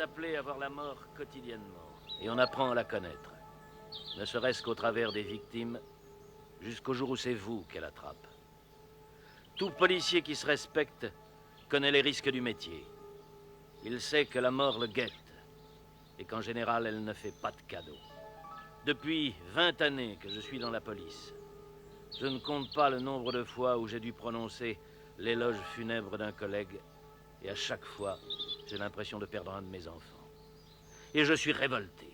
appelés à voir la mort quotidiennement. Et on apprend à la connaître. Ne serait-ce qu'au travers des victimes, jusqu'au jour où c'est vous qu'elle attrape. Tout policier qui se respecte connaît les risques du métier. Il sait que la mort le guette, et qu'en général, elle ne fait pas de cadeaux. Depuis 20 années que je suis dans la police, je ne compte pas le nombre de fois où j'ai dû prononcer l'éloge funèbre d'un collègue, et à chaque fois, j'ai l'impression de perdre un de mes enfants. Et je suis révolté.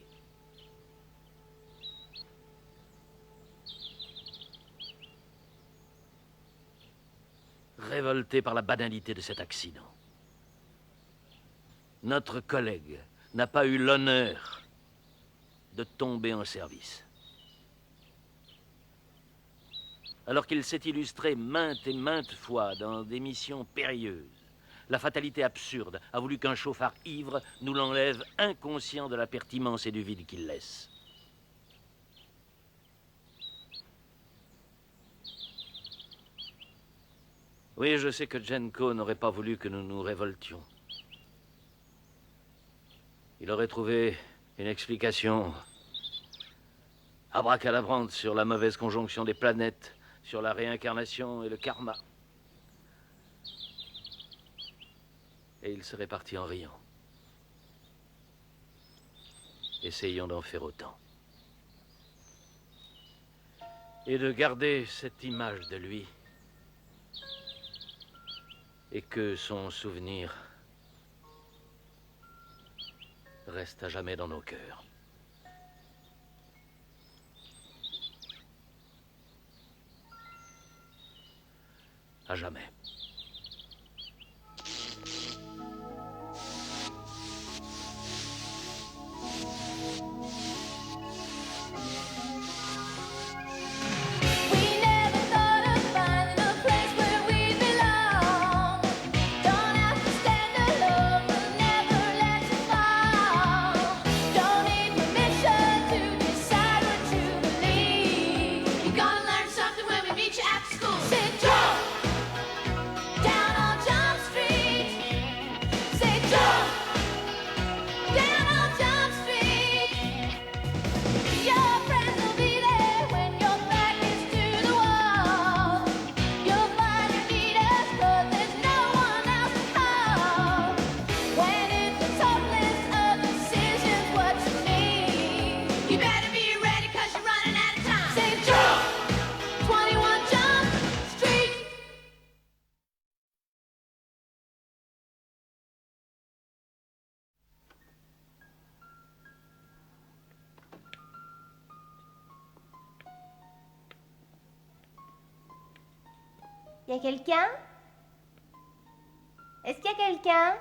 Révolté par la banalité de cet accident. Notre collègue n'a pas eu l'honneur de tomber en service. Alors qu'il s'est illustré maintes et maintes fois dans des missions périlleuses, la fatalité absurde a voulu qu'un chauffard ivre nous l'enlève inconscient de la perte immense et du vide qu'il laisse. Oui, je sais que Jenko n'aurait pas voulu que nous nous révoltions. Il aurait trouvé une explication abracadabrante sur la mauvaise conjonction des planètes, sur la réincarnation et le karma. Et il serait parti en riant. Essayons d'en faire autant. Et de garder cette image de lui. Et que son souvenir reste à jamais dans nos cœurs. À jamais. Y a quelqu'un? Est-ce qu'il y a quelqu'un?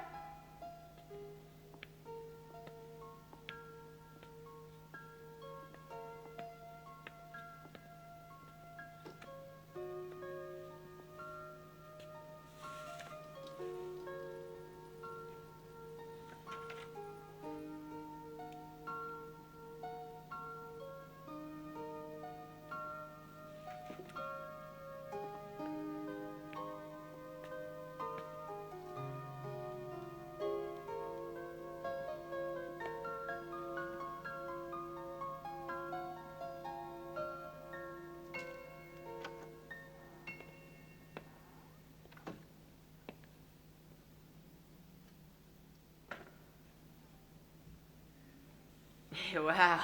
Waouh!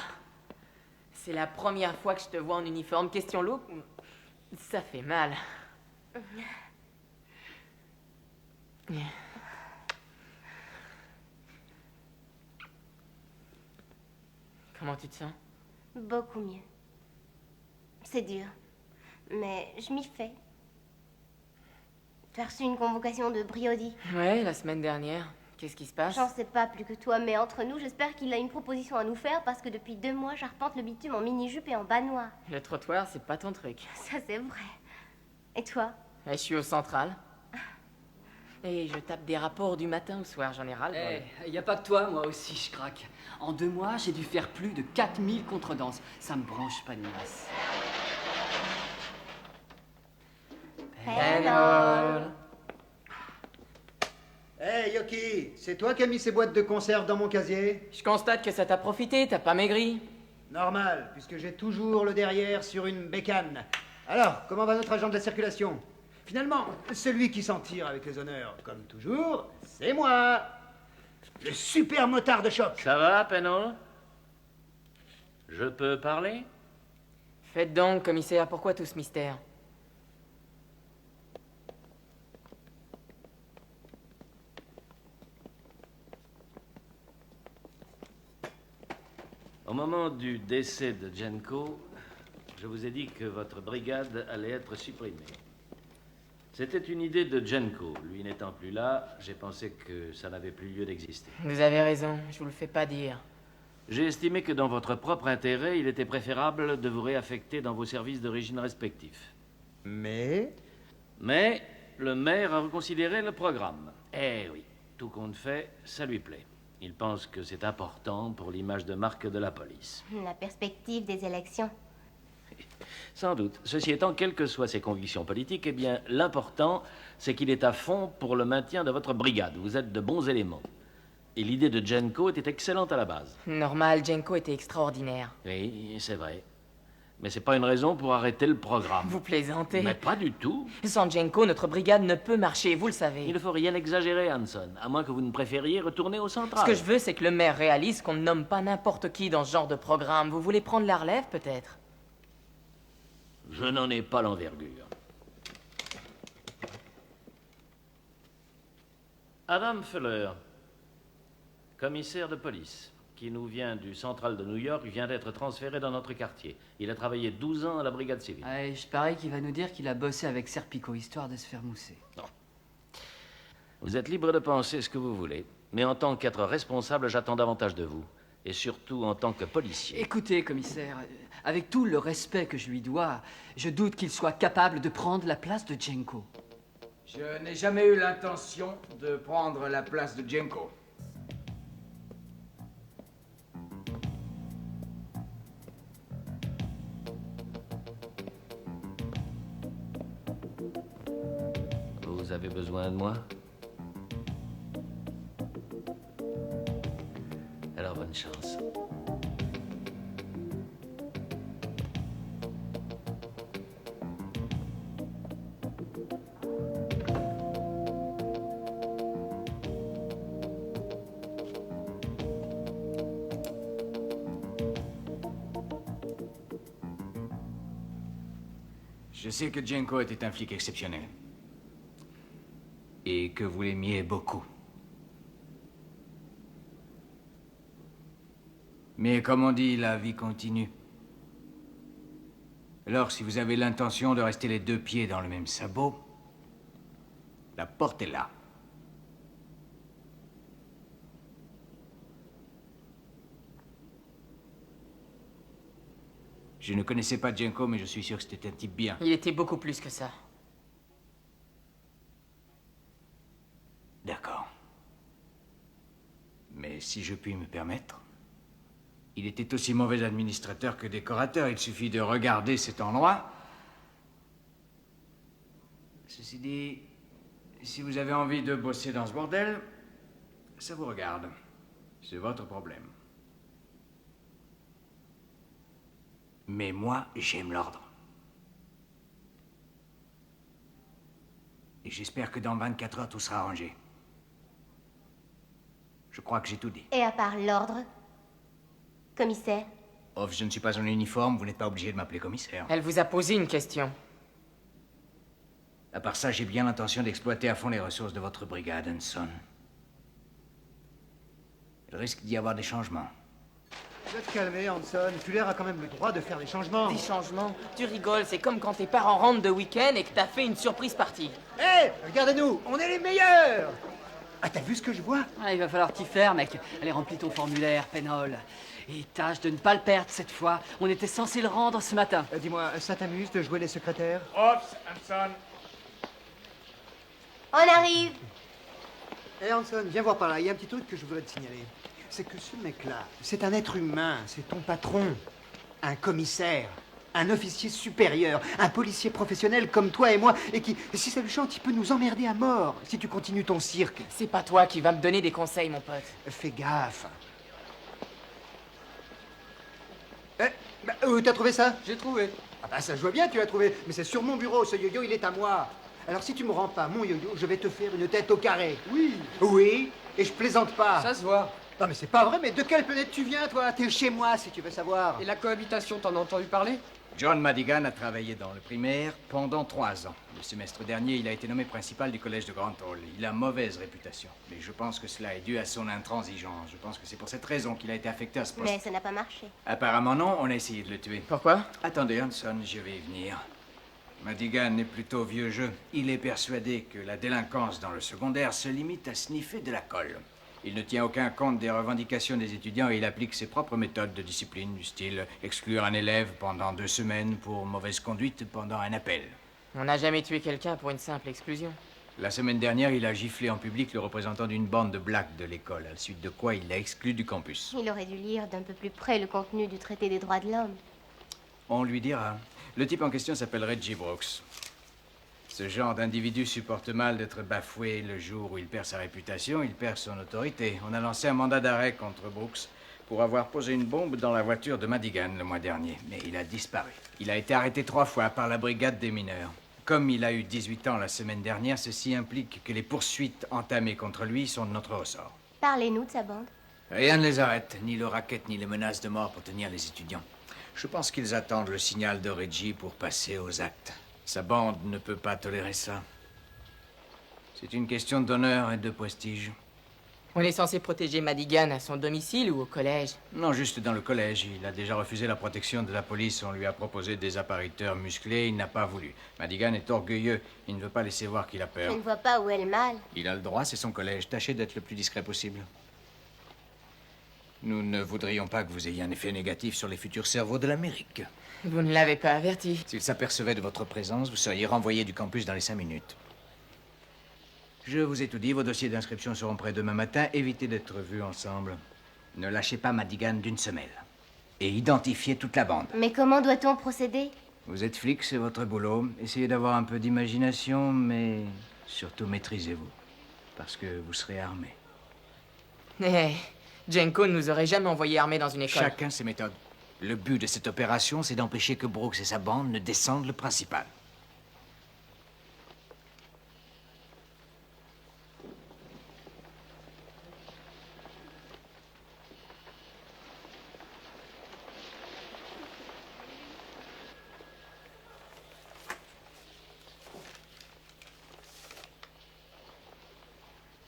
C'est la première fois que je te vois en uniforme. Question look, ça fait mal. Comment tu te sens? Beaucoup mieux. C'est dur, mais je m'y fais. Tu as reçu une convocation de Briody? Ouais, la semaine dernière. Qu'est-ce qui se passe? J'en sais pas plus que toi, mais entre nous, j'espère qu'il a une proposition à nous faire parce que depuis 2 mois, j'arpente le bitume en mini-jupe et en bas noir. Le trottoir, c'est pas ton truc. Ça, c'est vrai. Et toi? Je suis au central. Et je tape des rapports du matin au soir, j'en ai ras le bol. Y a pas que toi, moi aussi, je craque. En 2 mois, j'ai dû faire plus de 4000 contredanses. Ça me branche pas de masse. Pénol. Hey Yoki, c'est toi qui as mis ces boîtes de conserve dans mon casier? Je constate que ça t'a profité, t'as pas maigri. Normal, puisque j'ai toujours le derrière sur une bécane. Alors, comment va notre agent de la circulation? Finalement, celui qui s'en tire avec les honneurs, comme toujours, c'est moi. Le super motard de choc. Ça va, Penhall? Je peux parler? Faites donc, commissaire, pourquoi tout ce mystère? Au moment du décès de Jenko, je vous ai dit que votre brigade allait être supprimée. C'était une idée de Jenko. Lui n'étant plus là, j'ai pensé que ça n'avait plus lieu d'exister. Vous avez raison, je vous le fais pas dire. J'ai estimé que dans votre propre intérêt, il était préférable de vous réaffecter dans vos services d'origine respectifs. Mais le maire a reconsidéré le programme. Eh oui, tout compte fait, ça lui plaît. Il pense que c'est important pour l'image de marque de la police. La perspective des élections. Sans doute. Ceci étant, quelles que soient ses convictions politiques, eh bien, l'important, c'est qu'il est à fond pour le maintien de votre brigade. Vous êtes de bons éléments. Et l'idée de Jenko était excellente à la base. Normal, Jenko était extraordinaire. Oui, c'est vrai. Mais c'est pas une raison pour arrêter le programme. Vous plaisantez. Mais pas du tout. Sans Jenko, notre brigade ne peut marcher, vous le savez. Il ne faut rien exagérer, Hanson, à moins que vous ne préfériez retourner au central. Ce que je veux, c'est que le maire réalise qu'on ne nomme pas n'importe qui dans ce genre de programme. Vous voulez prendre la relève, peut-être? Je n'en ai pas l'envergure. Adam Fuller, commissaire de police, qui nous vient du central de New York, vient d'être transféré dans notre quartier. Il a travaillé 12 ans à la brigade civile. Ouais, je parie qu'il va nous dire qu'il a bossé avec Serpico, histoire de se faire mousser. Non. Vous êtes libre de penser ce que vous voulez, mais en tant qu'être responsable, j'attends davantage de vous. Et surtout en tant que policier. Écoutez, commissaire, avec tout le respect que je lui dois, je doute qu'il soit capable de prendre la place de Jenko. Je n'ai jamais eu l'intention de prendre la place de Jenko. Vous avez besoin de moi? Alors bonne chance. Je sais que Jenko était un flic exceptionnel. Et que vous l'aimiez beaucoup. Mais comme on dit, la vie continue. Alors, si vous avez l'intention de rester les deux pieds dans le même sabot, la porte est là. Je ne connaissais pas Jenko, mais je suis sûr que c'était un type bien. Il était beaucoup plus que ça. D'accord. Mais si je puis me permettre, il était aussi mauvais administrateur que décorateur. Il suffit de regarder cet endroit. Ceci dit, si vous avez envie de bosser dans ce bordel, ça vous regarde. C'est votre problème. Mais moi, j'aime l'ordre. Et j'espère que dans 24 heures, tout sera arrangé. Je crois que j'ai tout dit. Et à part l'ordre, commissaire? Oh, je ne suis pas en uniforme, vous n'êtes pas obligé de m'appeler commissaire. Elle vous a posé une question. À part ça, j'ai bien l'intention d'exploiter à fond les ressources de votre brigade, Hanson. Il risque d'y avoir des changements. Tu vas te calmer, Hanson. Fuller a quand même le droit de faire des changements. Des changements? Tu rigoles, c'est comme quand tes parents rentrent de week-end et que t'as fait une surprise partie. Hé, regardez-nous, on est les meilleurs. Ah, t'as vu ce que je vois? Ah, il va falloir t'y faire, mec. Allez, remplis ton formulaire, Penhall. Et tâche de ne pas le perdre cette fois. On était censé le rendre ce matin. Dis-moi, ça t'amuse de jouer les secrétaires? Ops, Hanson. On arrive! Hé, Hanson, viens voir par là. Il y a un petit truc que je voudrais te signaler. C'est que ce mec-là, c'est un être humain. C'est ton patron. Un commissaire. Un officier supérieur, un policier professionnel comme toi et moi, et qui, si ça le chante, il peut nous emmerder à mort si tu continues ton cirque. C'est pas toi qui vas me donner des conseils, mon pote. Fais gaffe. T'as trouvé ça? J'ai trouvé. Ah bah ça je vois bien, tu l'as trouvé. Mais c'est sur mon bureau, ce yo-yo, il est à moi. Alors si tu me rends pas mon yo-yo, je vais te faire une tête au carré. Oui. Oui, et je plaisante pas. Ça se voit. Non mais c'est pas vrai, mais de quelle planète tu viens, toi? T'es chez moi, si tu veux savoir. Et la cohabitation, t'en as entendu parler? John Madigan a travaillé dans le primaire pendant 3 ans. Le semestre dernier, il a été nommé principal du collège de Grant Hall. Il a mauvaise réputation. Mais je pense que cela est dû à son intransigeance. Je pense que c'est pour cette raison qu'il a été affecté à ce poste. Mais ça n'a pas marché. Apparemment non, on a essayé de le tuer. Pourquoi? Attendez, Hanson, je vais y venir. Madigan est plutôt vieux jeu. Il est persuadé que la délinquance dans le secondaire se limite à sniffer de la colle. Il ne tient aucun compte des revendications des étudiants et il applique ses propres méthodes de discipline, du style exclure un élève pendant 2 semaines pour mauvaise conduite pendant un appel. On n'a jamais tué quelqu'un pour une simple exclusion. La semaine dernière, il a giflé en public le représentant d'une bande de blacks de l'école, à la suite de quoi il l'a exclu du campus. Il aurait dû lire d'un peu plus près le contenu du traité des droits de l'homme. On lui dira. Le type en question s'appelle Reggie Brooks. Ce genre d'individu supporte mal d'être bafoué. Le jour où il perd sa réputation, il perd son autorité. On a lancé un mandat d'arrêt contre Brooks pour avoir posé une bombe dans la voiture de Madigan le mois dernier. Mais il a disparu. Il a été arrêté 3 fois par la brigade des mineurs. Comme il a eu 18 ans la semaine dernière, ceci implique que les poursuites entamées contre lui sont de notre ressort. Parlez-nous de sa bande. Rien ne les arrête, ni le racket, ni les menaces de mort pour tenir les étudiants. Je pense qu'ils attendent le signal de Reggie pour passer aux actes. Sa bande ne peut pas tolérer ça. C'est une question d'honneur et de prestige. On est censé protéger Madigan à son domicile ou au collège? Non, juste dans le collège. Il a déjà refusé la protection de la police. On lui a proposé des appariteurs musclés. Il n'a pas voulu. Madigan est orgueilleux. Il ne veut pas laisser voir qu'il a Je peur. ne vois pas où est le mal. Il a le droit, c'est son collège. Tâchez d'être le plus discret possible. Nous ne voudrions pas que vous ayez un effet négatif sur les futurs cerveaux de l'Amérique. Vous ne l'avez pas averti. S'il s'apercevait de votre présence, vous seriez renvoyé du campus dans les 5 minutes. Je vous ai tout dit, vos dossiers d'inscription seront prêts demain matin. Évitez d'être vus ensemble. Ne lâchez pas Madigan d'une semelle. Et identifiez toute la bande. Mais comment doit-on procéder? Vous êtes flic, c'est votre boulot. Essayez d'avoir un peu d'imagination, mais surtout maîtrisez-vous. Parce que vous serez armé. Eh, Jenko ne nous aurait jamais envoyés armés dans une école. Chacun ses méthodes. Le but de cette opération, c'est d'empêcher que Brooks et sa bande ne descendent le principal.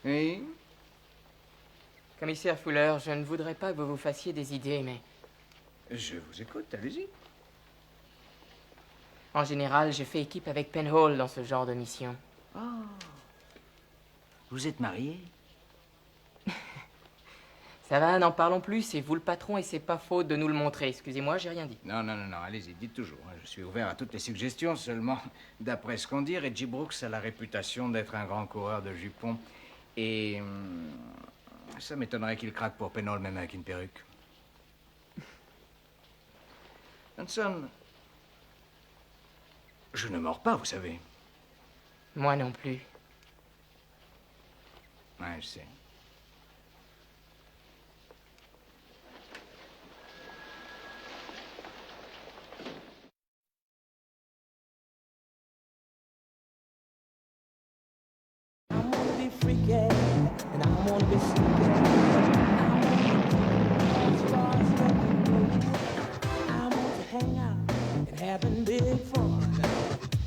Oui? Commissaire Fuller, je ne voudrais pas que vous vous fassiez des idées, mais Je vous écoute, allez-y. en général, je fais équipe avec Penhall dans ce genre de mission. Vous êtes marié? Ça va, n'en parlons plus, c'est vous le patron et c'est pas faute de nous le montrer. Excusez-moi, j'ai rien dit. Non, allez-y, dites toujours. Je suis ouvert à toutes les suggestions, seulement, d'après ce qu'on dit, Reggie Brooks a la réputation d'être un grand coureur de jupons. Et ça m'étonnerait qu'il craque pour Penhall, même avec une perruque. Hanson, je ne mords pas, vous savez. Moi non plus. Ouais, je sais. I wanna be freaky, and I wanna be freaky. I want to hang out and having big fun.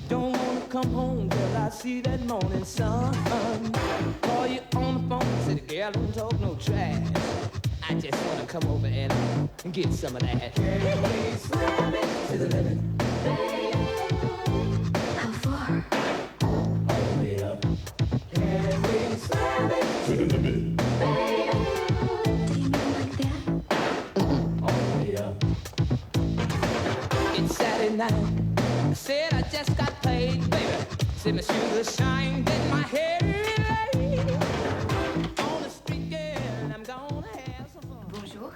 Don't wanna come home till I see that morning sun. Call you on the phone, say the girl don't talk no trash. I just wanna come over and get some of that. Can we slam it to the limit? How far? All the way up. Can we slam it to the limit? Do you mean like that? All the way up. It's Saturday night. I said I just got paid, baby. Said my shoes shine, then my hair laid. On the street, girl, I'm gonna have some fun. Bonjour.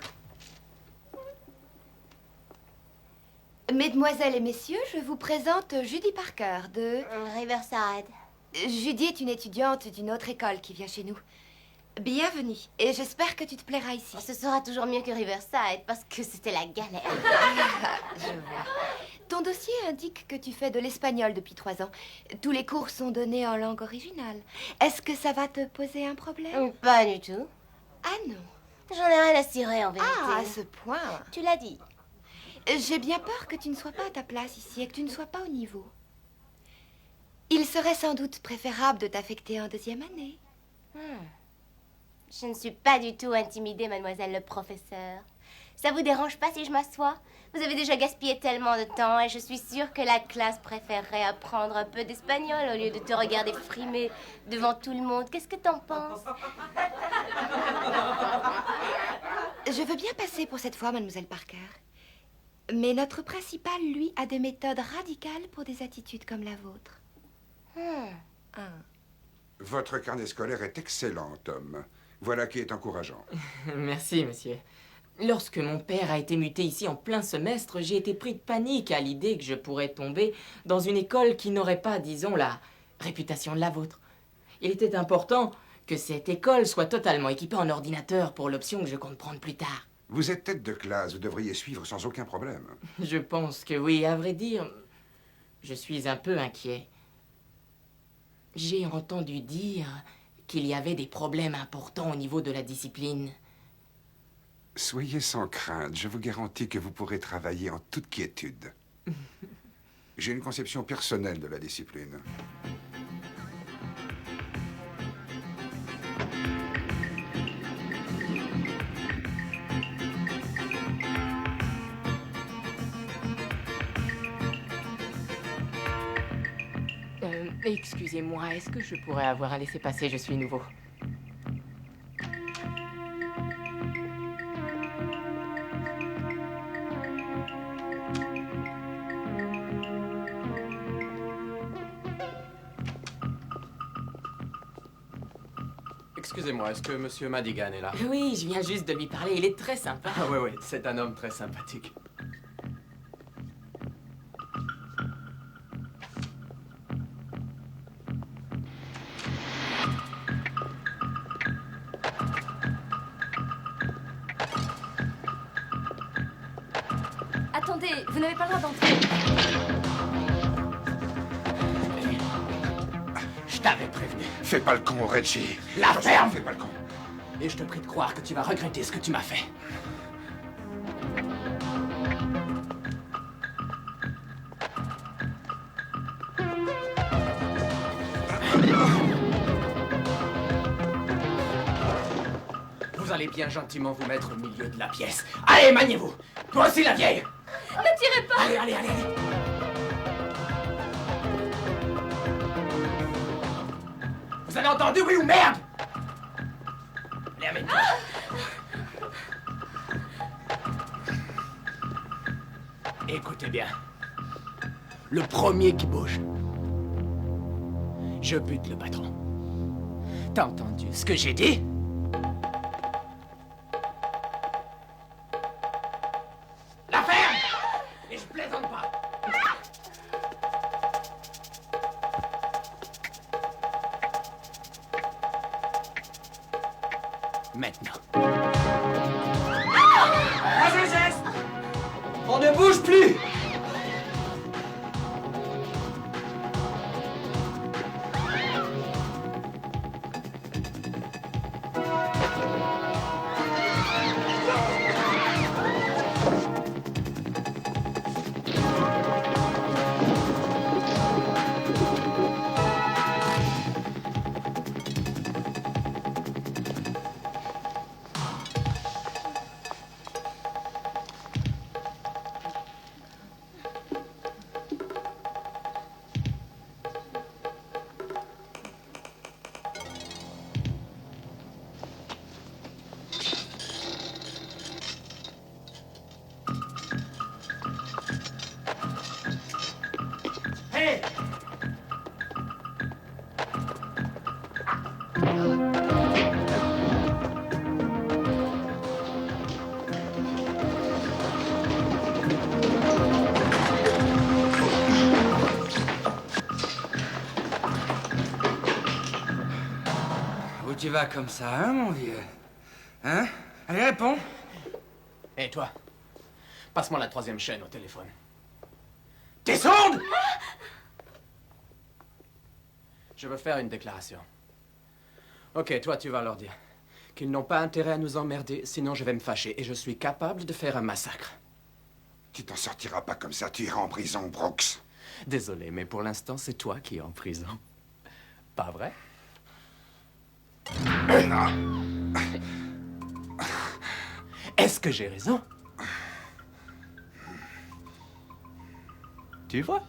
Mesdemoiselles et messieurs, je vous présente Judy Parker de... Riverside. Judy est une étudiante d'une autre école qui vient chez nous. Bienvenue, et j'espère que tu te plairas ici. Ce sera toujours mieux que Riverside, parce que c'était la galère. Je vois. Ton dossier indique que tu fais de l'espagnol depuis 3 ans. Tous les cours sont donnés en langue originale. Est-ce que ça va te poser un problème? Pas du tout. Ah non. J'en ai rien à cirer, en vérité. Ah, à ce point. Tu l'as dit. J'ai bien peur que tu ne sois pas à ta place ici et que tu ne sois pas au niveau. Il serait sans doute préférable de t'affecter en 2e année. Je ne suis pas du tout intimidée, mademoiselle le professeur. Ça vous dérange pas si je m'assois? Vous avez déjà gaspillé tellement de temps et je suis sûre que la classe préférerait apprendre un peu d'espagnol au lieu de te regarder frimer devant tout le monde. Qu'est-ce que t'en penses? Je veux bien passer pour cette fois, mademoiselle Parker. Mais notre principal, lui, a des méthodes radicales pour des attitudes comme la vôtre. Votre carnet scolaire est excellent, Tom. Voilà qui est encourageant. Merci, monsieur. Lorsque mon père a été muté ici en plein semestre, j'ai été pris de panique à l'idée que je pourrais tomber dans une école qui n'aurait pas, disons, la réputation de la vôtre. Il était important que cette école soit totalement équipée en ordinateur pour l'option que je compte prendre plus tard. Vous êtes tête de classe, vous devriez suivre sans aucun problème. Je pense que oui, à vrai dire, je suis un peu inquiet. J'ai entendu dire qu'il y avait des problèmes importants au niveau de la discipline. Soyez sans crainte, je vous garantis que vous pourrez travailler en toute quiétude. J'ai une conception personnelle de la discipline. Excusez-moi, est-ce que je pourrais avoir un laissez-passer? Je suis nouveau. Excusez-moi, est-ce que Monsieur Madigan est là? Oui, je viens juste de lui parler, il est très sympa. Ah oui, c'est un homme très sympathique. Attendez, vous n'avez pas le droit d'entrer. Je t'avais prévenu. Fais pas le con, Reggie. La Attention, ferme. Fais pas le con. Et je te prie de croire que tu vas regretter ce que tu m'as fait. Vous allez bien gentiment vous mettre au milieu de la pièce. Allez, maniez-vous. Toi aussi, la vieille. Ne tirez pas. Allez, allez, allez, allez. Vous avez entendu, oui ou merde? Allez, amène-toi. Écoutez bien. Le premier qui bouge, je bute le patron. T'as entendu ce que j'ai dit? La ferme! Et je plaisante pas. Maintenant. Pas un geste! On ne bouge plus! Hey! tu vas comme ça, hein, mon vieux? Hein? Allez, réponds. Et toi? Passe-moi la 3e chaîne au téléphone. T'es sourde? Je veux faire une déclaration. Ok, toi, tu vas leur dire qu'ils n'ont pas intérêt à nous emmerder, sinon je vais me fâcher et je suis capable de faire un massacre. Tu t'en sortiras pas comme ça, tu iras en prison, Brooks. Désolé, mais pour l'instant, c'est toi qui es en prison. Pas vrai? Est-ce que j'ai raison? Tu vois?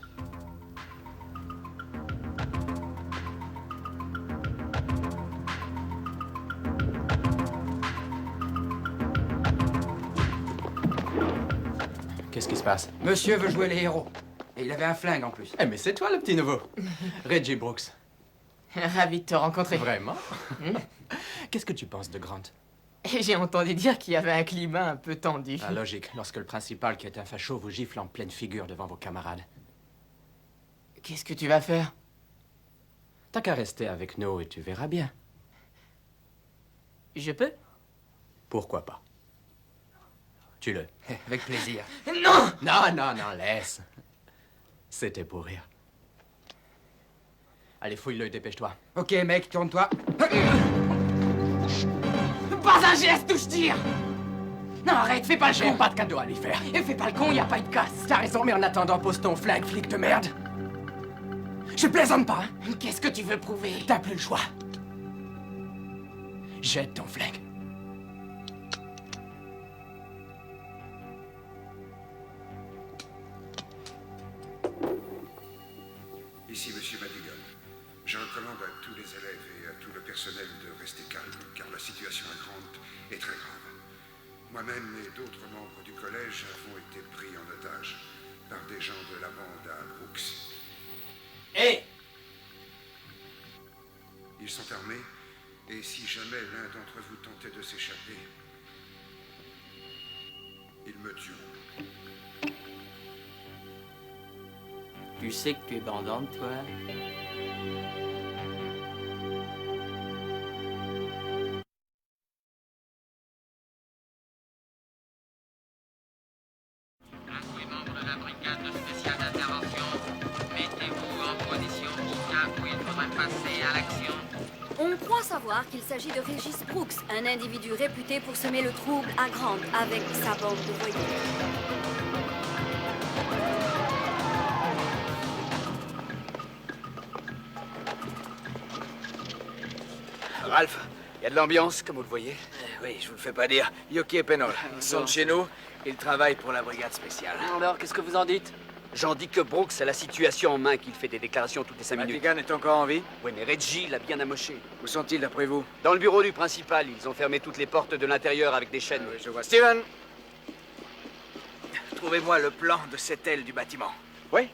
Qu'est-ce qui se passe? Monsieur veut jouer les héros. Et il avait un flingue en plus. Eh, mais c'est toi le petit nouveau. Reggie Brooks. Ravi de te rencontrer. Vraiment? Qu'est-ce que tu penses de Grant? Et j'ai entendu dire qu'il y avait un climat un peu tendu. Ah, logique, lorsque le principal, qui est un facho, vous gifle en pleine figure devant vos camarades. Qu'est-ce que tu vas faire? T'as qu'à rester avec nous et tu verras bien. Je peux? Pourquoi pas? Tue-le. Avec plaisir. Non! Non, non, non, laisse. C'était pour rire. Allez, fouille-le, dépêche-toi. Ok, mec, tourne-toi. Pas un geste où je tire! Non, arrête, fais pas le J'ai con! pas de cadeau à lui faire. Et fais pas le con, y a pas de casse! T'as raison, mais en attendant, pose ton flingue, flic de merde. Je plaisante pas, hein? Qu'est-ce que tu veux prouver? T'as plus le choix. Jette ton flingue. Ici, Monsieur Madigan. Je recommande à tous les élèves et à tout le personnel de rester calme, car la situation à Grant est très grave. Moi-même et d'autres membres du collège avons été pris en otage par des gens de la bande à Brooks. Hé! Ils sont armés, et si jamais l'un d'entre vous tentait de s'échapper, ils me tueront. Tu sais que tu es bandante, toi? Les membres de la brigade spéciale d'intervention, mettez-vous en position au cas où il faudrait passer à l'action. On croit savoir qu'il s'agit de Regis Brooks, un individu réputé pour semer le trouble à Grant avec sa bande de voyous. Ralph, il y a de l'ambiance, comme vous le voyez. Oui, je vous le fais pas dire. Yoki et Penol, ils sont de chez nous. Ils travaillent pour la brigade spéciale. Alors, qu'est-ce que vous en dites? J'en dis que Brooks a la situation en main, qu'il fait des déclarations toutes les 5 minutes. Madigan est encore en vie? Oui, mais Reggie l'a bien amoché. Où sont-ils, d'après vous? Dans le bureau du principal, ils ont fermé toutes les portes de l'intérieur avec des chaînes. Oui, je vois. Steven! Trouvez-moi le plan de cette aile du bâtiment. Oui.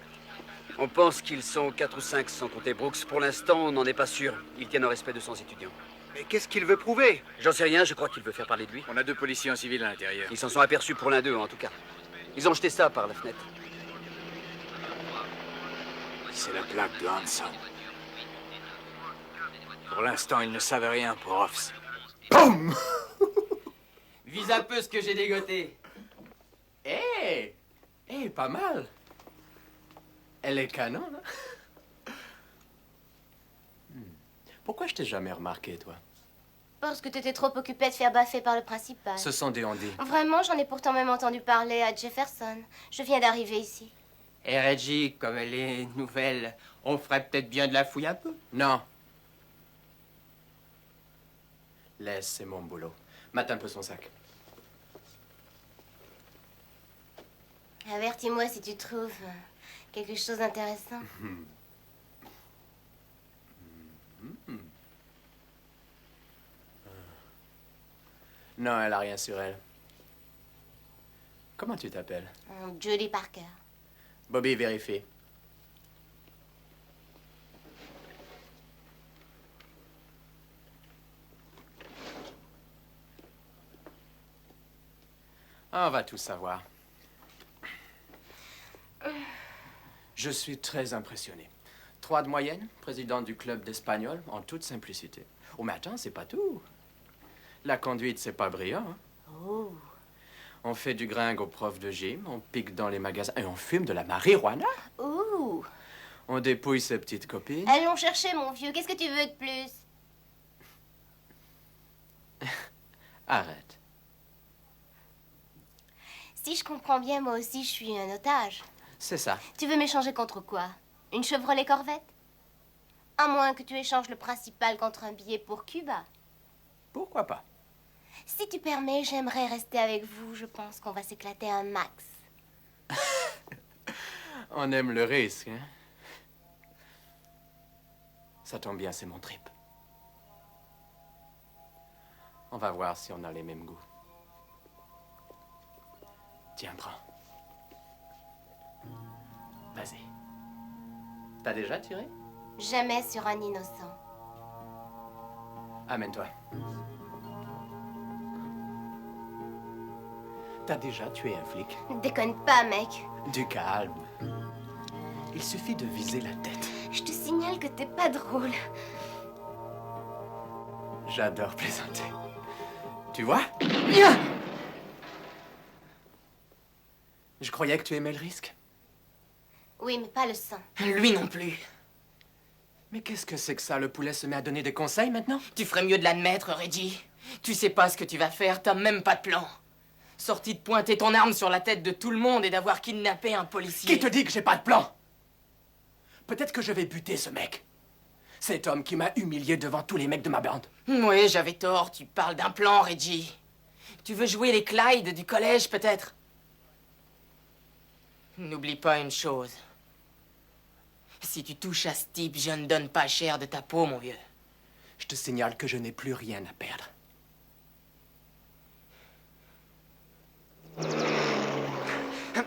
On pense qu'ils sont 4 ou 5 sans compter Brooks. Pour l'instant, on n'en est pas sûr. Ils tiennent au respect de 100 étudiants. Mais qu'est-ce qu'il veut prouver? J'en sais rien, je crois qu'il veut faire parler de lui. On a 2 policiers en civil à l'intérieur. Ils s'en sont aperçus pour l'un d'eux, en tout cas. Ils ont jeté ça par la fenêtre. C'est la plaque de Hanson. Pour l'instant, ils ne savent rien pour Offs. Boum! Vise un peu ce que j'ai dégoté. Hé! Hé, pas mal. Elle est canon, là. Pourquoi je t'ai jamais remarqué, toi? Parce que t'étais trop occupé de faire baffer par le principal. Ce sont des ondits. Vraiment, j'en ai pourtant même entendu parler à Jefferson. Je viens d'arriver ici. Et Reggie, comme elle est nouvelle, on ferait peut-être bien de la fouille un peu? Non. Laisse, c'est mon boulot. Mate un peu son sac. Avertis-moi si tu trouves quelque chose d'intéressant. Non, elle a rien sur elle. Comment tu t'appelles? Judy Parker. Bobby, vérifie. On va tout savoir. Je suis très impressionné. 3 de moyenne, président du club d'espagnol, en toute simplicité. Oh, mais attends, c'est pas tout. La conduite, c'est pas brillant. Hein? Oh. On fait du gringue aux profs de gym, on pique dans les magasins et on fume de la marijuana. Ouh. On dépouille ses petites copines. Allons chercher, mon vieux. Qu'est-ce que tu veux de plus? Arrête. Si je comprends bien, moi aussi, je suis un otage. C'est ça. Tu veux m'échanger contre quoi? Une Chevrolet Corvette? À moins que tu échanges le principal contre un billet pour Cuba. Pourquoi pas? Si tu permets, j'aimerais rester avec vous. Je pense qu'on va s'éclater un max. On aime le risque, hein? Ça tombe bien, c'est mon trip. On va voir si on a les mêmes goûts. Tiens, prends. Vas-y. T'as déjà tiré? Jamais sur un innocent. Amène-toi. T'as déjà tué un flic? Déconne pas, mec. Du calme. Il suffit de viser la tête. Je te signale que t'es pas drôle. J'adore plaisanter. Tu vois? Je croyais que tu aimais le risque. Oui, mais pas le sang. Lui non plus. Mais qu'est-ce que c'est que ça? Le poulet se met à donner des conseils maintenant? Tu ferais mieux de l'admettre, Reggie. Tu sais pas ce que tu vas faire, t'as même pas de plan. Sorti de pointer ton arme sur la tête de tout le monde et d'avoir kidnappé un policier. Qui te dit que j'ai pas de plan? Peut-être que je vais buter ce mec. Cet homme qui m'a humilié devant tous les mecs de ma bande. Oui, j'avais tort, tu parles d'un plan, Reggie. Tu veux jouer les Clyde du collège, peut-être? N'oublie pas une chose. Si tu touches à ce type, je ne donne pas cher de ta peau, mon vieux. Je te signale que je n'ai plus rien à perdre.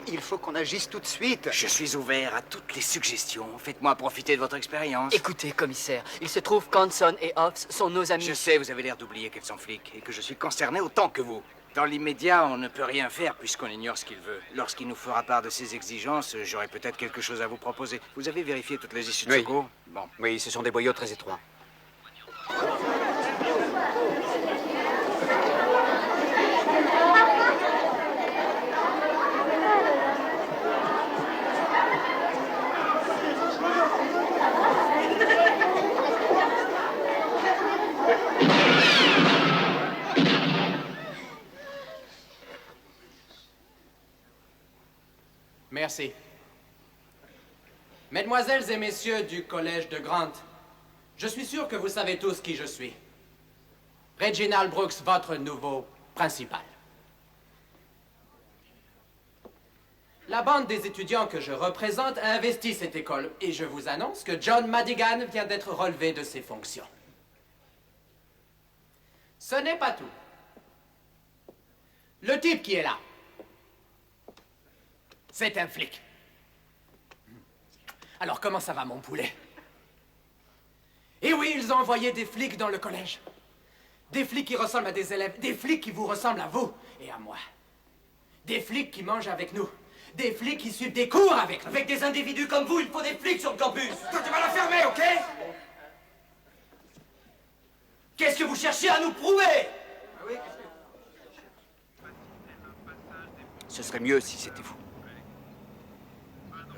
Il faut qu'on agisse tout de suite. Je suis ouvert à toutes les suggestions. Faites-moi profiter de votre expérience. Écoutez, commissaire, il se trouve qu'Hanson et Hobbs sont nos amis. Je sais, vous avez l'air d'oublier qu'ils sont flics et que je suis concerné autant que vous. Dans l'immédiat, on ne peut rien faire puisqu'on ignore ce qu'il veut. Lorsqu'il nous fera part de ses exigences, j'aurai peut-être quelque chose à vous proposer. Vous avez vérifié toutes les issues de secours? Bon. Oui, ce sont des boyaux très étroits. Merci. Mesdemoiselles et messieurs du collège de Grant, je suis sûr que vous savez tous qui je suis. Reginald Brooks, votre nouveau principal. La bande des étudiants que je représente a investi cette école et je vous annonce que John Madigan vient d'être relevé de ses fonctions. Ce n'est pas tout. Le type qui est là, c'est un flic. Alors comment ça va, mon poulet? Et oui, ils ont envoyé des flics dans le collège. Des flics qui ressemblent à des élèves. Des flics qui vous ressemblent à vous et à moi. Des flics qui mangent avec nous. Des flics qui suivent des cours avec nous. Avec des individus comme vous, il faut des flics sur le campus. Toi, tu vas la fermer, ok? Qu'est-ce que vous cherchez à nous prouver? Ce serait mieux si c'était vous.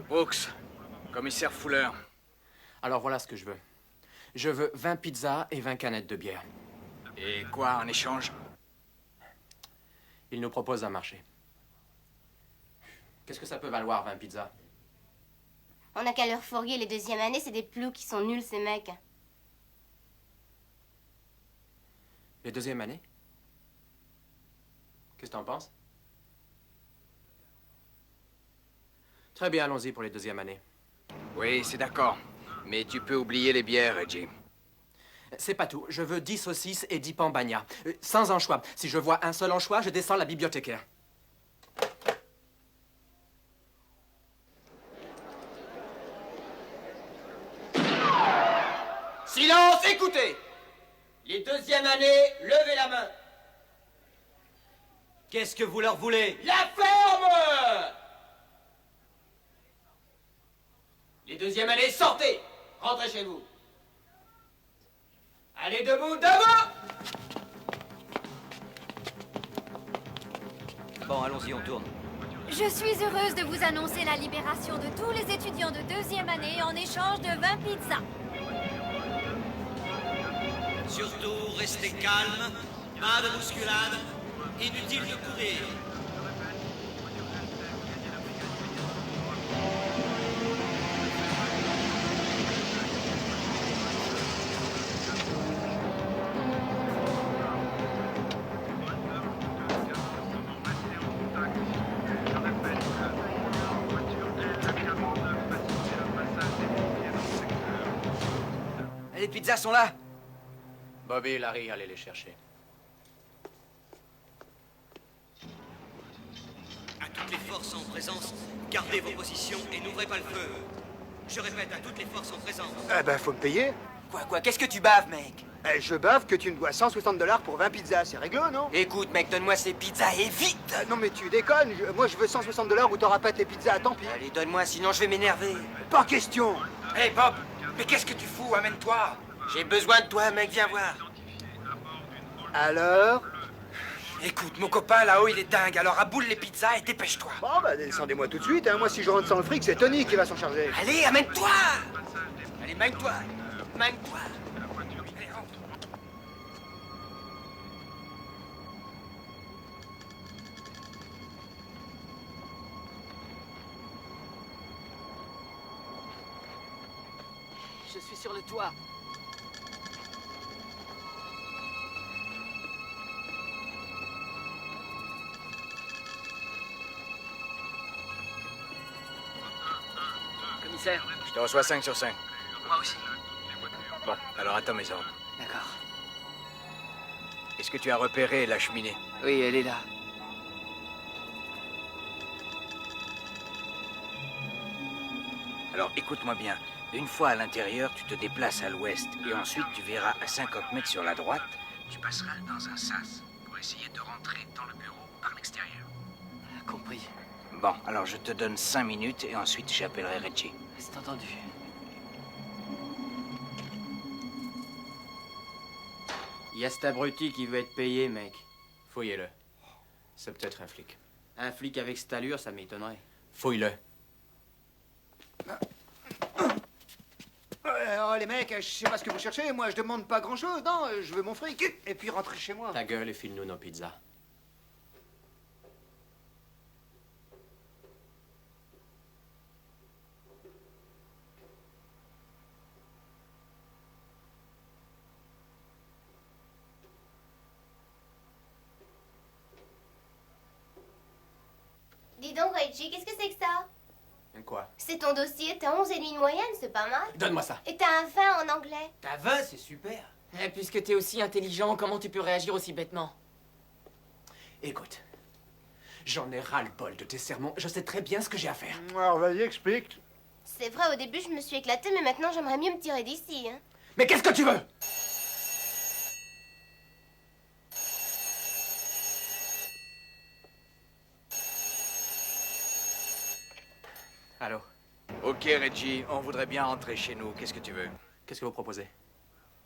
Brooks, commissaire Fuller. Alors voilà ce que je veux. Je veux 20 pizzas et 20 canettes de bière. Et quoi en échange? Il nous propose un marché. Qu'est-ce que ça peut valoir, 20 pizzas? On n'a qu'à leur fourguer les deuxièmes années, c'est des ploucs qui sont nuls, ces mecs. Les deuxièmes années? Qu'est-ce que t'en penses? Très bien, allons-y pour les deuxièmes années. Oui, c'est d'accord. Mais tu peux oublier les bières, Reggie. C'est pas tout. Je veux 10 saucisses et 10 pains bagna. Sans anchois. Si je vois un seul anchois, je descends la bibliothécaire. Silence, écoutez! Les deuxièmes années, levez la main. Qu'est-ce que vous leur voulez? La ferme! Les deuxièmes années, sortez! Rentrez chez vous. Allez, debout, debout! Bon, allons-y, on tourne. Je suis heureuse de vous annoncer la libération de tous les étudiants de 2e année en échange de 20 pizzas. Surtout, restez calme, pas de bousculade, inutile de courir. Les pizzas sont là. Bobby et Larry, allez les chercher. À toutes les forces en présence, gardez vos positions et n'ouvrez pas le feu. Je répète, à toutes les forces en présence. Ah ben, faut me payer. Quoi, qu'est-ce que tu baves, mec? Je bave que tu me dois 160 $ pour 20 pizzas, c'est réglo, non? Écoute, mec, donne-moi ces pizzas et vite! Non mais tu déconnes, moi je veux 160 $ ou t'auras pas tes pizzas, tant pis. Allez, donne-moi, sinon je vais m'énerver. Pas question. Hé, Bob, mais qu'est-ce que tu fous? Amène-toi! J'ai besoin de toi, mec, viens voir. Alors? Écoute, mon copain là-haut, il est dingue, alors aboule les pizzas et dépêche-toi. Bon, bah descendez-moi tout de suite, hein. Moi si je rentre sans le fric, c'est Tony qui va s'en charger. Allez, amène-toi! Allez, mène-toi! Mène-toi! Allez, rentre. Je suis sur le toit. Commissaire. Je te reçois 5 sur 5. Moi aussi. Bon, alors attends mes ordres. D'accord. Est-ce que tu as repéré la cheminée? Oui, elle est là. Alors écoute-moi bien. Une fois à l'intérieur, tu te déplaces à l'ouest. Et ensuite, tu verras à 50 mètres sur la droite, tu passeras dans un sas pour essayer de rentrer dans le bureau par l'extérieur. Compris. Bon, alors je te donne 5 minutes et ensuite j'appellerai Reggie. C'est entendu. Il y a cet abruti qui veut être payé, mec. Fouillez-le. C'est peut-être un flic. Un flic avec cette allure, ça m'étonnerait. Fouille-le. Oh les mecs, je sais pas ce que vous cherchez, moi je demande pas grand chose, non, je veux mon fric, et puis rentrer chez moi. Ta gueule et file-nous nos pizzas. Dis donc, Reggie, qu'est-ce que c'est que ça? Quoi? C'est ton dossier, t'as 11,5 de moyenne, c'est pas mal. Donne-moi ça. Et t'as un 20 en anglais. T'as 20, c'est super. Puisque t'es aussi intelligent, comment tu peux réagir aussi bêtement? Écoute, j'en ai ras-le-bol de tes sermons. Je sais très bien ce que j'ai à faire. Alors vas-y, explique. C'est vrai, au début, je me suis éclatée, mais maintenant, j'aimerais mieux me tirer d'ici. Hein. Mais qu'est-ce que tu veux? Allô? Ok, Reggie, on voudrait bien rentrer chez nous. Qu'est-ce que tu veux? Qu'est-ce que vous proposez?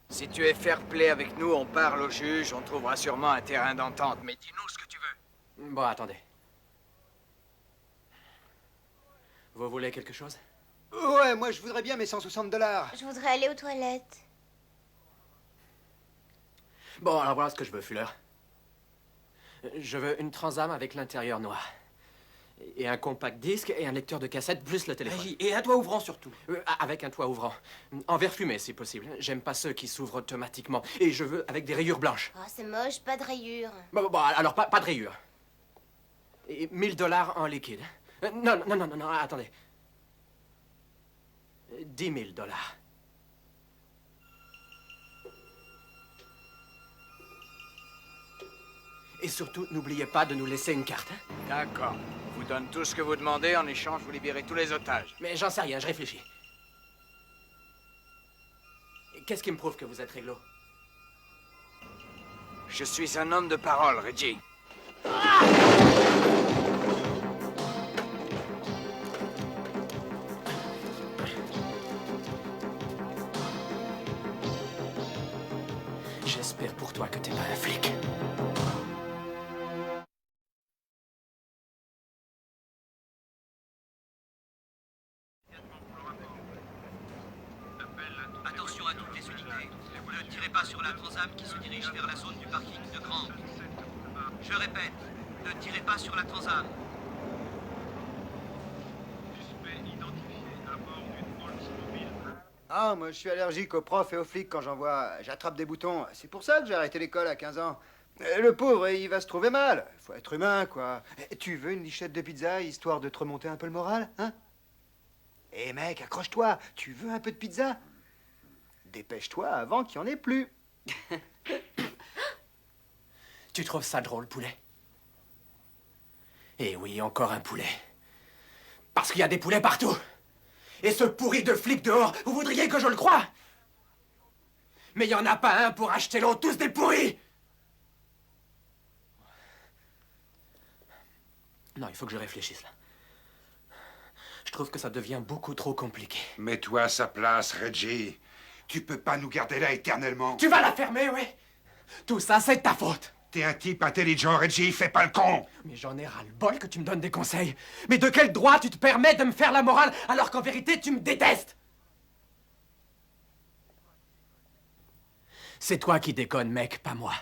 Si tu es fair play avec nous, on parle au juge, on trouvera sûrement un terrain d'entente. Mais dis-nous ce que tu veux. Bon, attendez. Vous voulez quelque chose? Ouais, moi je voudrais bien mes 160 $. Je voudrais aller aux toilettes. Bon, alors voilà ce que je veux, Fuller. Je veux une Transam avec l'intérieur noir. Et un compact disque et un lecteur de cassette plus le téléphone. Et un toit ouvrant surtout. Avec un toit ouvrant. En verre fumé si possible. J'aime pas ceux qui s'ouvrent automatiquement. Et je veux avec des rayures blanches. Oh, c'est moche, pas de rayures. Bon, alors pas de rayures. Et 1 000 $ en liquide. Non, attendez. 10 000 $. Et surtout, n'oubliez pas de nous laisser une carte. Hein? D'accord. On vous donne tout ce que vous demandez. En échange, vous libérez tous les otages. Mais j'en sais rien, je réfléchis. Qu'est-ce qui me prouve que vous êtes réglo? Je suis un homme de parole, Reggie. J'espère pour toi que t'es pas un flic. Attention à toutes les unités. Ne tirez pas sur la Transam qui se dirige vers la zone du parking de Grand. Je répète, ne tirez pas sur la Transam. Ah, moi je suis allergique aux profs et aux flics quand j'en vois. J'attrape des boutons. C'est pour ça que j'ai arrêté l'école à 15 ans. Le pauvre, il va se trouver mal. Faut être humain, quoi. Tu veux une lichette de pizza histoire de te remonter un peu le moral, hein? Eh mec, accroche-toi. Tu veux un peu de pizza? Dépêche-toi avant qu'il n'y en ait plus. Tu trouves ça drôle, poulet? Eh oui, encore un poulet. Parce qu'il y a des poulets partout. Et ce pourri de flic dehors, vous voudriez que je le croie? Mais il n'y en a pas un pour acheter l'eau, tous des pourris! Non, il faut que je réfléchisse, là. Je trouve que ça devient beaucoup trop compliqué. Mets-toi à sa place, Reggie. Tu peux pas nous garder là éternellement. Tu vas la fermer, oui? Tout ça, c'est de ta faute. T'es un type intelligent, Reggie, fais pas le con. Mais j'en ai ras-le-bol que tu me donnes des conseils. Mais de quel droit tu te permets de me faire la morale alors qu'en vérité, tu me détestes? C'est toi qui déconnes, mec, pas moi.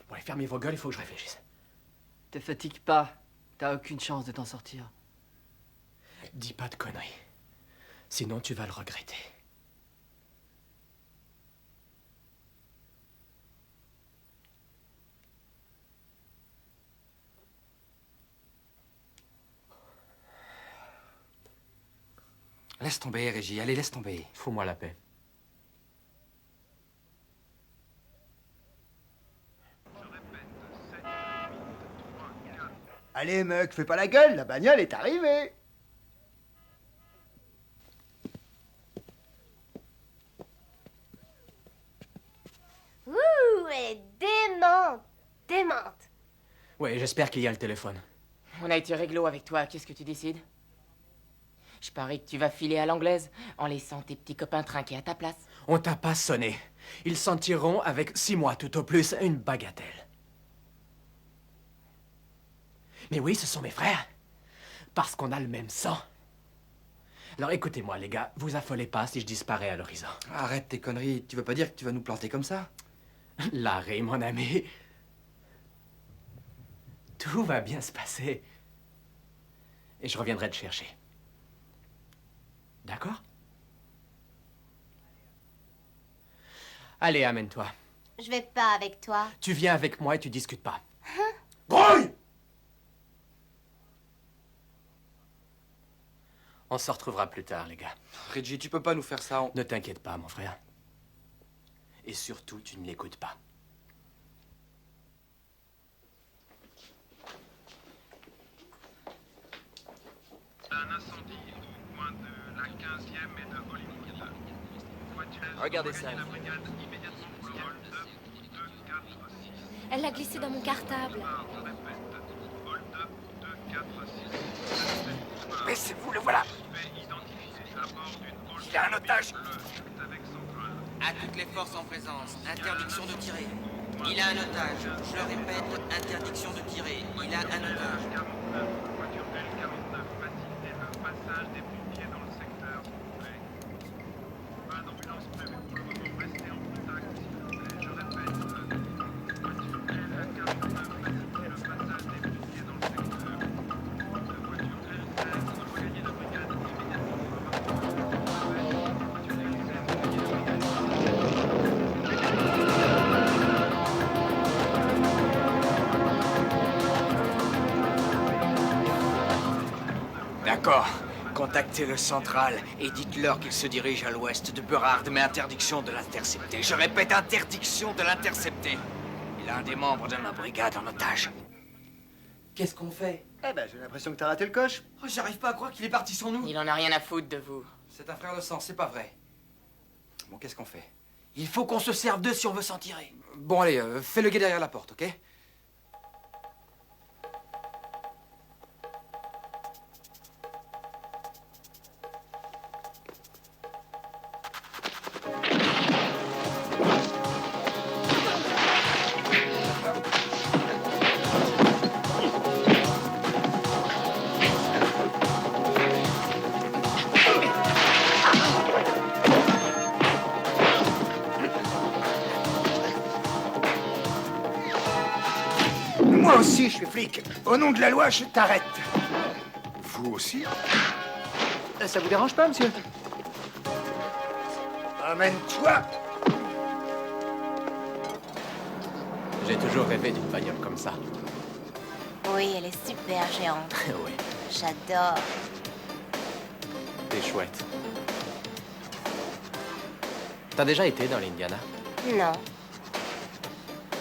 Bon, allez, fermez vos gueules, il faut que je réfléchisse. Te fatigue pas. T'as aucune chance de t'en sortir. Dis pas de conneries. Sinon, tu vas le regretter. Laisse tomber, Régie. Allez, laisse tomber. Fous-moi la paix. Allez, mec, fais pas la gueule. La bagnole est arrivée. Ouh, elle est démente. Démente. Ouais, j'espère qu'il y a le téléphone. On a été réglo avec toi, qu'est-ce que tu décides? Je parie que tu vas filer à l'anglaise en laissant tes petits copains trinquer à ta place. On t'a pas sonné. Ils s'en tireront avec 6 mois tout au plus, une bagatelle. Mais oui, ce sont mes frères. Parce qu'on a le même sang. Alors écoutez-moi, les gars, vous affolez pas si je disparais à l'horizon. Arrête tes conneries. Tu veux pas dire que tu vas nous planter comme ça? Larry, mon ami. Tout va bien se passer. Et je reviendrai te chercher. D'accord? Allez, amène-toi. Je vais pas avec toi. Tu viens avec moi et tu discutes pas. Hein? Grouille! On se retrouvera plus tard, les gars. Reggie, tu peux pas nous faire ça. Ne t'inquiète pas, mon frère. Et surtout, tu ne l'écoutes pas. Un incendie au coin de la 15e et de Hollywood. Regardez ça. Elle l'a glissé dans mon cartable. Baissez-vous, le voilà. Il a un otage. À toutes les forces en présence, interdiction de tirer. Il a un otage. Je le répète, interdiction de tirer. Il a un otage. D'accord. Contactez le central et dites-leur qu'il se dirige à l'ouest de Burrard, mais interdiction de l'intercepter. Je répète, interdiction de l'intercepter. Il a un des membres de ma brigade en otage. Qu'est-ce qu'on fait? Eh ben, j'ai l'impression que t'as raté le coche. Oh, j'arrive pas à croire qu'il est parti sans nous. Il en a rien à foutre de vous. C'est un frère de sang, c'est pas vrai. Bon, qu'est-ce qu'on fait? Il faut qu'on se serve d'eux si on veut s'en tirer. Bon, allez, fais le guet derrière la porte, ok? aussi, je suis flic. Au nom de la loi, je t'arrête. Vous aussi? Ça vous dérange pas, monsieur? Amène-toi. J'ai toujours rêvé d'une bagnole comme ça. Oui, elle est super géante. Oui, J'adore. c'est chouette. T'as déjà été dans l'Indiana? Non.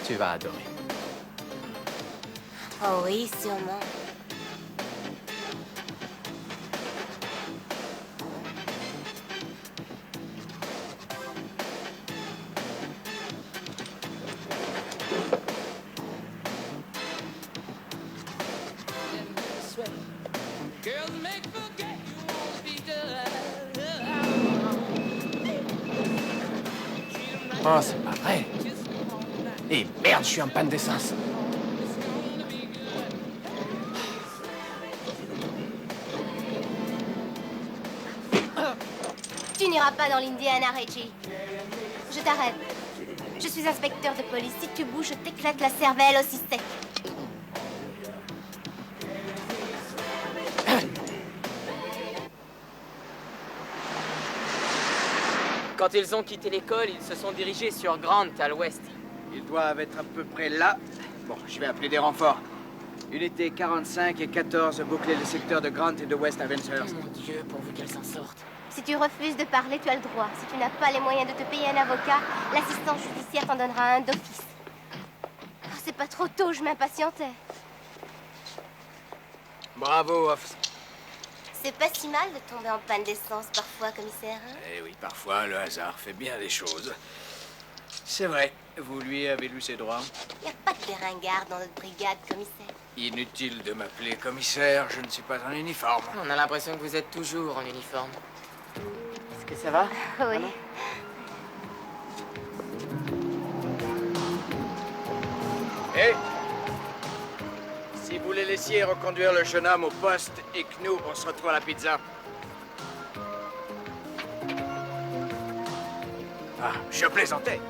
Tu vas adorer. Oh oui, sûrement. Oh, c'est pas vrai. Et merde, je suis en panne d'essence. Tu n'iras pas dans l'Indiana, Reggie. Je t'arrête. Je suis inspecteur de police. Si tu bouges, je t'éclate la cervelle aussi sec. Quand ils ont quitté l'école, ils se sont dirigés sur Grant, à l'ouest. Ils doivent être à peu près là. Bon, je vais appeler des renforts. Unité 45 et 14 boucler le secteur de Grant et de West Avengers. Mon Dieu, pourvu qu'elle s'en sorte. Si tu refuses de parler, tu as le droit. Si tu n'as pas les moyens de te payer un avocat, l'assistance judiciaire t'en donnera un d'office. Oh, c'est pas trop tôt, je m'impatientais. Bravo, Hoff. C'est pas si mal de tomber en panne d'essence parfois, commissaire. Hein? Eh oui, parfois, le hasard fait bien les choses. C'est vrai, vous lui avez lu ses droits. Y a pas de des ringards dans notre brigade, commissaire. Inutile de m'appeler commissaire, je ne suis pas en uniforme. On a l'impression que vous êtes toujours en uniforme. Est-ce que ça va? Oui. Hé! Si vous les laissiez reconduire le jeune homme au poste et que nous, on se retrouve à la pizza. Ah, je plaisantais.